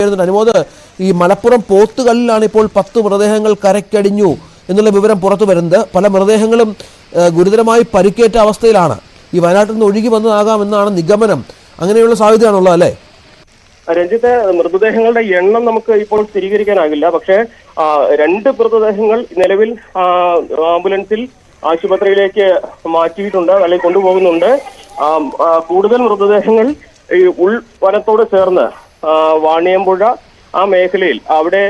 അനുമോദ് ഈ മലപ്പുറം പോത്തുകല്ലിലാണ് ഇപ്പോൾ 10 മൃതദേഹങ്ങൾ കരക്കടിഞ്ഞു എന്നുള്ള വിവരം പുറത്തു വരുന്നത്. പല മൃതദേഹങ്ങളും ഗുരുതരമായി പരിക്കേറ്റ അവസ്ഥയിലാണ്. ഈ വയനാട്ടിൽ നിന്ന് ഒഴുകി വന്നതാകാമെന്നാണ് നിഗമനം. അങ്ങനെയുള്ള സാധ്യതയാണുള്ളത് അല്ലേ? രഞ്ജിത്ത്, മൃതദേഹങ്ങളുടെ എണ്ണം നമുക്ക് ഇപ്പോൾ സ്ഥിരീകരിക്കാനാകില്ല. പക്ഷേ 2 മൃതദേഹങ്ങൾ നിലവിൽ ആംബുലൻസിൽ ആശുപത്രിയിലേക്ക് മാറ്റിയിട്ടുണ്ട്, അല്ലെങ്കിൽ കൊണ്ടുപോകുന്നുണ്ട്. കൂടുതൽ മൃതദേഹങ്ങൾ ഈ ഉൾവനത്തോട് ചേർന്ന് വാണിയമ്പുഴ ആ മേഖലയിൽ അവിടെ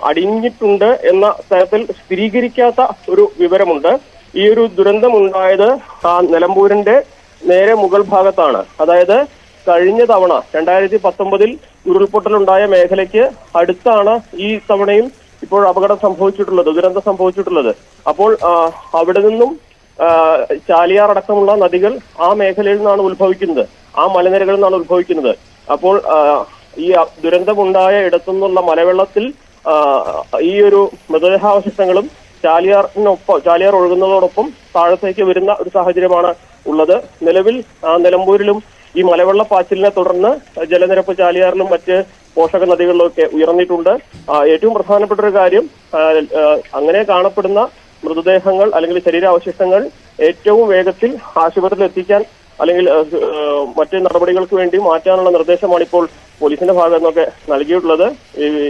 അടിഞ്ഞിട്ടുണ്ട് എന്ന തരത്തിൽ സ്ഥിരീകരിക്കാത്ത ഒരു വിവരമുണ്ട്. ഈ ഒരു ദുരന്തമുണ്ടായത് നിലമ്പൂരിന്റെ നേരെ മുകൾ ഭാഗത്താണ്. അതായത് കഴിഞ്ഞ തവണ 2019 ഉരുൾപൊട്ടലുണ്ടായ മേഖലയ്ക്ക് അടുത്താണ് ഈ തവണയും ഇപ്പോൾ അപകടം സംഭവിച്ചിട്ടുള്ളത്, ദുരന്തം സംഭവിച്ചിട്ടുള്ളത്. അപ്പോൾ അവിടെ നിന്നും ചാലിയാർ അടക്കമുള്ള നദികൾ ആ മേഖലയിൽ നിന്നാണ് ഉത്ഭവിക്കുന്നത്, ആ മലനിരകളിൽ നിന്നാണ് ഉത്ഭവിക്കുന്നത്. അപ്പോൾ ഈ ദുരന്തമുണ്ടായ ഇടത്തുനിന്നുള്ള മലവെള്ളത്തിൽ ഈ ഒരു മൃതദേഹാവശിഷ്ടങ്ങളും ചാലിയാർ ഒഴുകുന്നതോടൊപ്പം താഴത്തേക്ക് വരുന്ന ഒരു സാഹചര്യമാണ് ഉള്ളത്. നിലവിൽ നിലമ്പൂരിലും ഈ മലവെള്ളപ്പാച്ചിലിനെ തുടർന്ന് ജലനിരപ്പ് ചാലിയാറിലും മറ്റ് പോഷക നദികളിലൊക്കെ ഉയർന്നിട്ടുണ്ട്. ഏറ്റവും പ്രധാനപ്പെട്ട ഒരു കാര്യം, അങ്ങനെ കാണപ്പെടുന്ന മൃതദേഹങ്ങൾ അല്ലെങ്കിൽ ശരീരാവശിഷ്ടങ്ങൾ ഏറ്റവും വേഗത്തിൽ ആശുപത്രിയിൽ എത്തിക്കാൻ അല്ലെങ്കിൽ മറ്റ് നടപടികൾക്ക് വേണ്ടി മാറ്റാനുള്ള നിർദ്ദേശമാണ് ഇപ്പോൾ പോലീസിന്റെ ഭാഗത്തു നിന്നൊക്കെ നൽകിയിട്ടുള്ളത്.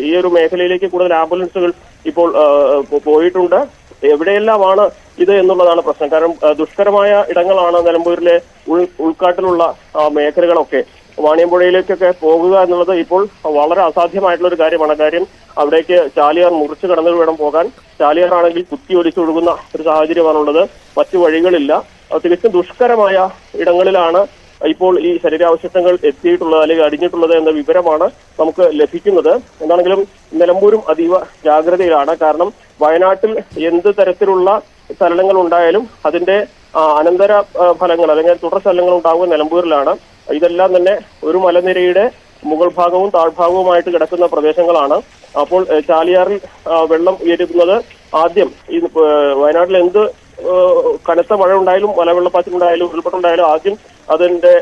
ഈ ഒരു മേഖലയിലേക്ക് കൂടുതൽ ആംബുലൻസുകൾ ഇപ്പോൾ പോയിട്ടുണ്ട്. എവിടെയെല്ലാമാണ് ഇത് എന്നുള്ളതാണ് പ്രശ്നം. കാരണം ദുഷ്കരമായ ഇടങ്ങളാണ് നിലമ്പൂരിലെ ഉൾക്കാട്ടിലുള്ള മേഖലകളൊക്കെ. വാണിയമ്പുഴയിലേക്കൊക്കെ പോകുക എന്നുള്ളത് ഇപ്പോൾ വളരെ അസാധ്യമായിട്ടുള്ള ഒരു കാര്യമാണ്. കാര്യം അവിടേക്ക് ചാലിയാർ മുറിച്ച് കടന്നു വേണം പോകാൻ. ചാലിയാർ ആണെങ്കിൽ കുത്തി ഒലിച്ചൊഴുകുന്ന ഒരു സാഹചര്യമാണുള്ളത്, മറ്റു വഴികളില്ല. തികച്ചും ദുഷ്കരമായ ഇടങ്ങളിലാണ് ഇപ്പോൾ ഈ ശരീരാവശിഷ്ടങ്ങൾ എത്തിയിട്ടുള്ളത് അല്ലെങ്കിൽ അടിഞ്ഞിട്ടുള്ളത് എന്ന വിവരമാണ് നമുക്ക് ലഭിക്കുന്നത്. എന്താണെങ്കിലും നിലമ്പൂരും അതീവ ജാഗ്രതയിലാണ്. കാരണം വയനാട്ടിൽ എന്ത് തരത്തിലുള്ള ചലനങ്ങൾ ഉണ്ടായാലും അതിന്റെ അനന്തര ഫലങ്ങൾ അല്ലെങ്കിൽ തുടർ ചലനങ്ങൾ ഉണ്ടാകുക നിലമ്പൂരിലാണ്. ഇതെല്ലാം തന്നെ ഒരു മലനിരയുടെ മുകൾ ഭാഗവും താഴ്ഭാഗവുമായിട്ട് കിടക്കുന്ന പ്രദേശങ്ങളാണ്. അപ്പോൾ ചാലിയാറിൽ വെള്ളം ഉയരുന്നത് ആദ്യം ഈ വയനാട്ടിൽ എന്ത് കനത്ത മഴ ഉണ്ടായാലും മലവെള്ളപ്പാച്ചിലുണ്ടായാലും ഉരുൾപൊട്ടുണ്ടായാലും ആദ്യം അതിന്റെ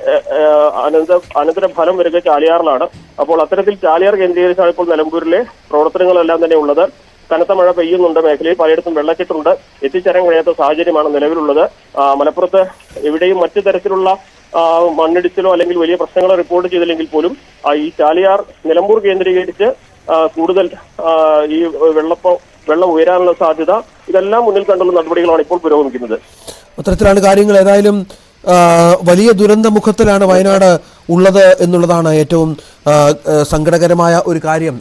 അനന്തര ഫലം വരിക ചാലിയാറിലാണ്. അപ്പോൾ അത്തരത്തിൽ ചാലിയാർ കേന്ദ്രീകരിച്ചാണ് ഇപ്പോൾ നിലമ്പൂരിലെ പ്രവർത്തനങ്ങളെല്ലാം തന്നെ ഉള്ളത്. കനത്ത മഴ പെയ്യുന്നുണ്ട്, മേഖലയിൽ പലയിടത്തും വെള്ളക്കെട്ടുണ്ട്, എത്തിച്ചേരാൻ കഴിയാത്ത സാഹചര്യമാണ് നിലവിലുള്ളത്. മലപ്പുറത്ത് എവിടെയും മറ്റു തരത്തിലുള്ള മണ്ണിടിച്ചിലോ അല്ലെങ്കിൽ വലിയ പ്രശ്നങ്ങളോ റിപ്പോർട്ട് ചെയ്തില്ലെങ്കിൽ പോലും ഈ ചാലിയാർ നിലമ്പൂർ കേന്ദ്രീകരിച്ച് കൂടുതൽ ഈ വെള്ളം ഉയരാനുള്ള സാധ്യത, ഇതെല്ലാം മുന്നിൽ കണ്ടുള്ള നടപടികളാണ് ഇപ്പോൾ പുരോഗമിക്കുന്നത്. അത്തരത്തിലാണ് കാര്യങ്ങൾ. ഏതായാലും വലിയ ദുരന്തമുഖത്തിലാണ് വയനാട് ഉള്ളത് എന്നുള്ളതാണ് ഏറ്റവും സങ്കടകരമായ ഒരു കാര്യം.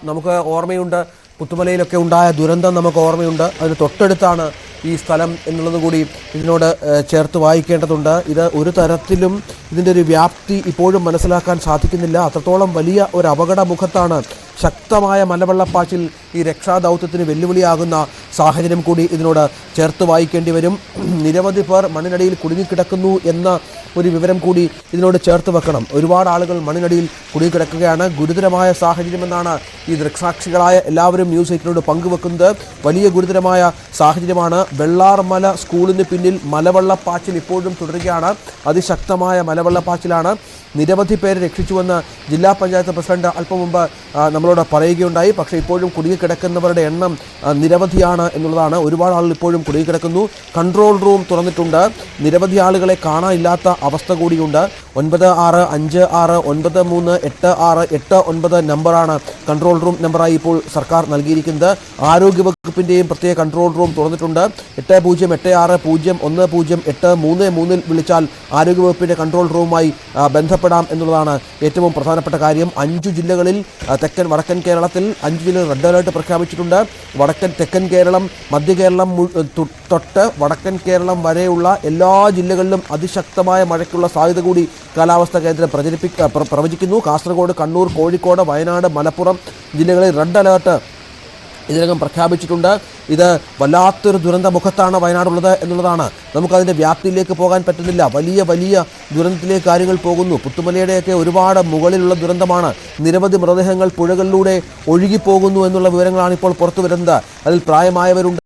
നമുക്ക് ഓർമ്മയുണ്ട്, പുത്തുമലയിലൊക്കെ ഉണ്ടായ ദുരന്തം നമുക്ക് ഓർമ്മയുണ്ട്. അതിന് തൊട്ടടുത്താണ് ഈ സ്ഥലം എന്നുള്ളത് കൂടി ഇതിനോട് ചേർത്ത് വായിക്കേണ്ടതുണ്ട്. ഇത് ഒരു തരത്തിലും ഇതിൻ്റെ ഒരു വ്യാപ്തി ഇപ്പോഴും മനസ്സിലാക്കാൻ സാധിക്കുന്നില്ല. അത്രത്തോളം വലിയ ഒരു അപകടമുഖത്താണ്. ശക്തമായ മലവെള്ളപ്പാച്ചിൽ ഈ രക്ഷാദൗത്യത്തിന് വെല്ലുവിളിയാകുന്ന സാഹചര്യം കൂടി ഇതിനോട് ചേർത്ത് വായിക്കേണ്ടി വരും. നിരവധി പേർ മണ്ണിനടിയിൽ കുടുങ്ങിക്കിടക്കുന്നു എന്ന ഒരു വിവരം കൂടി ഇതിനോട് ചേർത്ത് വെക്കണം. ഒരുപാട് ആളുകൾ മണ്ണിനടിയിൽ കുടുങ്ങിക്കിടക്കുകയാണ്. ഗുരുതരമായ സാഹചര്യമെന്നാണ് ഈ ദൃക്സാക്ഷികളായ എല്ലാവരും ന്യൂസ് എയ്റ്റിനോട് പങ്കുവെക്കുന്നത്. വലിയ ഗുരുതരമായ സാഹചര്യമാണ്. വെള്ളാർമല സ്കൂളിന് പിന്നിൽ മലവെള്ളപ്പാച്ചിൽ ഇപ്പോഴും തുടരുകയാണ്. അതിശക്തമായ മലവെള്ളപ്പാച്ചിലാണ്. നിരവധി പേരെ രക്ഷിച്ചുവെന്ന് ജില്ലാ പഞ്ചായത്ത് പ്രസിഡന്റ് അല്പം മുമ്പ് നമ്മളോട് പറയുകയുണ്ടായി. പക്ഷേ ഇപ്പോഴും കുടുങ്ങിക്കിടക്കുന്നവരുടെ എണ്ണം നിരവധിയാണ് എന്നുള്ളതാണ്. ഒരുപാട് ആളുകൾ ഇപ്പോഴും കുടുങ്ങിക്കിടക്കുന്നു. കൺട്രോൾ റൂം തുറന്നിട്ടുണ്ട്. നിരവധി ആളുകളെ കാണാനില്ലാത്ത അവസ്ഥ കൂടിയുണ്ട്. 9656938689 നമ്പറാണ് കൺട്രോൾ റൂം നമ്പറായി ഇപ്പോൾ സർക്കാർ നൽകിയിരിക്കുന്നത്. ആരോഗ്യവകുപ്പിൻ്റെയും പ്രത്യേക കൺട്രോൾ റൂം തുറന്നിട്ടുണ്ട്. 8086010833 വിളിച്ചാൽ ആരോഗ്യവകുപ്പിൻ്റെ കൺട്രോൾ റൂമുമായി ബന്ധപ്പെടാം എന്നുള്ളതാണ് ഏറ്റവും പ്രധാനപ്പെട്ട കാര്യം. 5 ജില്ലകളിൽ വടക്കൻ കേരളത്തിൽ 5 ജില്ലകൾ റെഡ് അലേർട്ട് പ്രഖ്യാപിച്ചിട്ടുണ്ട്. തെക്കൻ കേരളം, മധ്യ കേരളം തൊട്ട് വടക്കൻ കേരളം വരെയുള്ള എല്ലാ ജില്ലകളിലും അതിശക്തമായ മഴയ്ക്കുള്ള സാധ്യത കൂടി കാലാവസ്ഥാ കേന്ദ്രം പ്രവചിക്കുന്നു. കാസർഗോഡ്, കണ്ണൂർ, കോഴിക്കോട്, വയനാട്, മലപ്പുറം ജില്ലകളിൽ റെഡ് അലേർട്ട് ഇതിനകം പ്രഖ്യാപിച്ചിട്ടുണ്ട്. ഇത് വല്ലാത്തൊരു ദുരന്തമുഖത്താണ് വയനാടുള്ളത് എന്നുള്ളതാണ്. നമുക്കതിൻ്റെ വ്യാപ്തിയിലേക്ക് പോകാൻ പറ്റുന്നില്ല. വലിയ ദുരന്തത്തിലേക്ക് കാര്യങ്ങൾ പോകുന്നു. പുത്തുമലയുടെയൊക്കെ ഒരുപാട് മുകളിലുള്ള ദുരന്തമാണ്. നിരവധി മൃതദേഹങ്ങൾ പുഴകളിലൂടെ ഒഴുകിപ്പോകുന്നു എന്നുള്ള വിവരങ്ങളാണ് ഇപ്പോൾ പുറത്തു വരുന്നത്. അതിൽ പ്രായമായവരുണ്ട്,